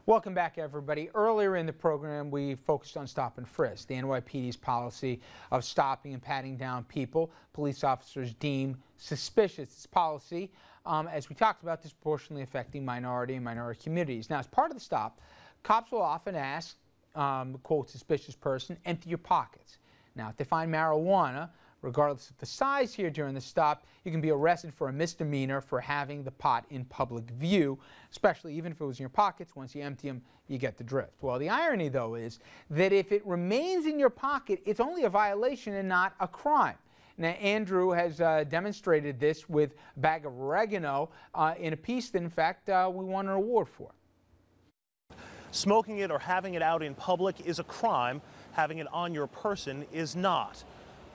Welcome back, everybody. Earlier in the program, we focused on stop and frisk, the NYPD's policy of stopping and patting down people police officers deem suspicious. This policy, as we talked about, disproportionately affecting minority and minority communities. Now, as part of the stop, cops will often ask, quote, suspicious person, empty your pockets. Now, if they find marijuana, regardless of the size here during the stop, you can be arrested for a misdemeanor for having the pot in public view, especially even if it was in your pockets. Once you empty them, you get the drift. Well, the irony, though, is that if it remains in your pocket, it's only a violation and not a crime. Now, Andrew has demonstrated this with a bag of oregano in a piece that, in fact, we won an award for. Smoking it or having it out in public is a crime. Having it on your person is not.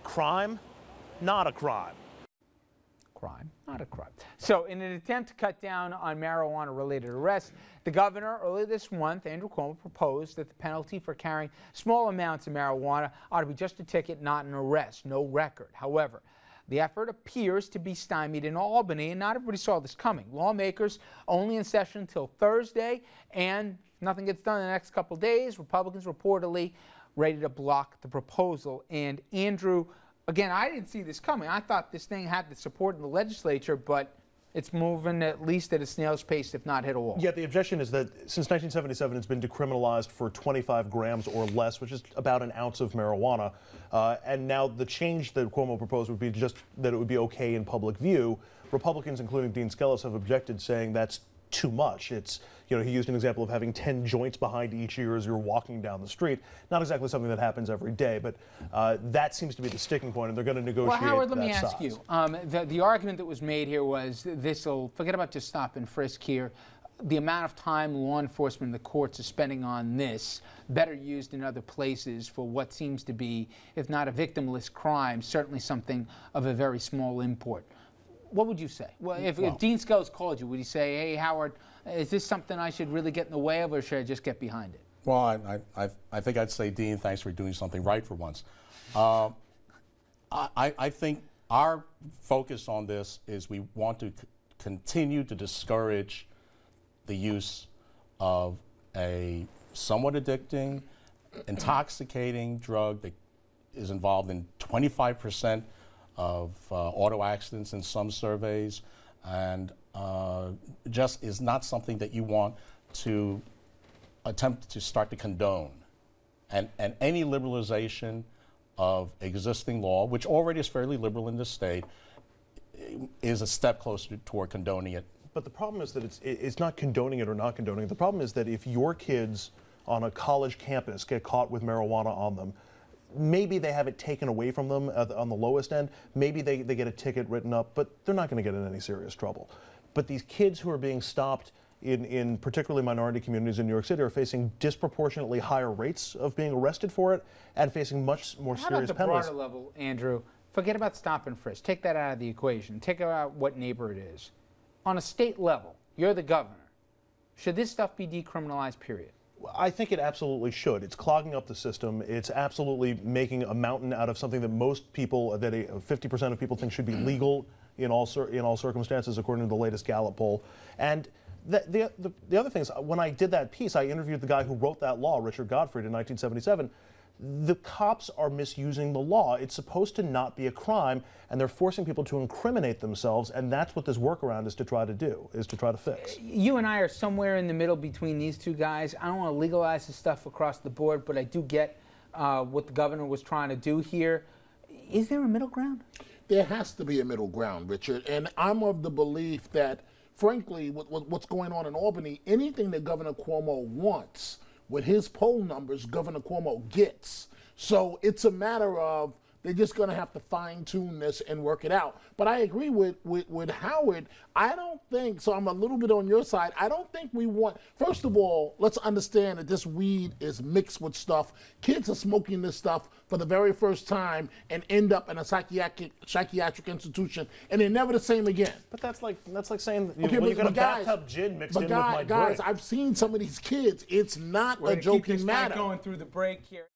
Crime, not a crime. Crime, not a crime. So in an attempt to cut down on marijuana-related arrests, the governor earlier this month, Andrew Cuomo, proposed that the penalty for carrying small amounts of marijuana ought to be just a ticket, not an arrest, no record. However, the effort appears to be stymied in Albany, and not everybody saw this coming. Lawmakers only in session until Thursday, and if nothing gets done in the next couple days, Republicans reportedly ready to block the proposal. And Andrew, again, I didn't see this coming. I thought this thing had the support in the legislature, but it's moving at least at a snail's pace, if not hit a wall. Yeah, the objection is that since 1977, it's been decriminalized for 25 grams or less, which is about an ounce of marijuana. And now the change that Cuomo proposed would be just that it would be okay in public view. Republicans, including Dean Skelos, have objected, saying that's too much. It's, you know, he used an example of having 10 joints behind each ear as you're walking down the street. Not exactly something that happens every day, but that seems to be the sticking point, and they're going to negotiate. Well, Howard, let that me ask size. you. The argument that was made here was this'll, forget about just stop and frisk here. The amount of time law enforcement and the courts are spending on this, better used in other places for what seems to be, if not a victimless crime, certainly something of a very small import. What would you say? Well, if Dean Skelos called you, would he say, hey, Howard, is this something I should really get in the way of, or should I just get behind it? Well, I think I'd say, Dean, thanks for doing something right for once. I think our focus on this is we want to continue to discourage the use of a somewhat addicting, intoxicating drug that is involved in 25% of auto accidents in some surveys, and just is not something that you want to attempt to start to condone. And any liberalization of existing law, which already is fairly liberal in this state, is a step closer toward condoning it. But the problem is that it's not condoning it or not condoning it. The problem is that if your kids on a college campus get caught with marijuana on them, maybe they have it taken away from them on the lowest end. Maybe they get a ticket written up, but they're not going to get in any serious trouble. But these kids who are being stopped in particularly minority communities in New York City are facing disproportionately higher rates of being arrested for it and facing much more serious penalties. How about the broader level, Andrew? Forget about stop and frisk. Take that out of the equation. Take out what neighbor it is. On a state level, you're the governor. Should this stuff be decriminalized, period? I think it absolutely should. It's clogging up the system. It's absolutely making a mountain out of something that most people, that 50% of people think should be legal in all circumstances, according to the latest Gallup poll. And the other thing is, when I did that piece, I interviewed the guy who wrote that law, Richard Godfrey, in 1977. The cops are misusing the law. It's supposed to not be a crime, and they're forcing people to incriminate themselves, and that's what this workaround is to try to do, is to try to fix. You and I are somewhere in the middle between these two guys. I don't want to legalize this stuff across the board, but I do get what the governor was trying to do here. Is there a middle ground? There has to be a middle ground, Richard, and I'm of the belief that, frankly, what's going on in Albany, anything that Governor Cuomo wants, with his poll numbers, Governor Cuomo gets. So it's a matter of they're just going to have to fine-tune this and work it out. But I agree with Howard. I don't think, so I'm a little bit on your side, I don't think we want, first of all, let's understand that this weed is mixed with stuff. Kids are smoking this stuff for the very first time and end up in a psychiatric institution, and they're never the same again. But that's like saying you got a bathtub gin mixed in with my drink. Guys, I've seen some of these kids. It's not a joking matter. We're going through the break here.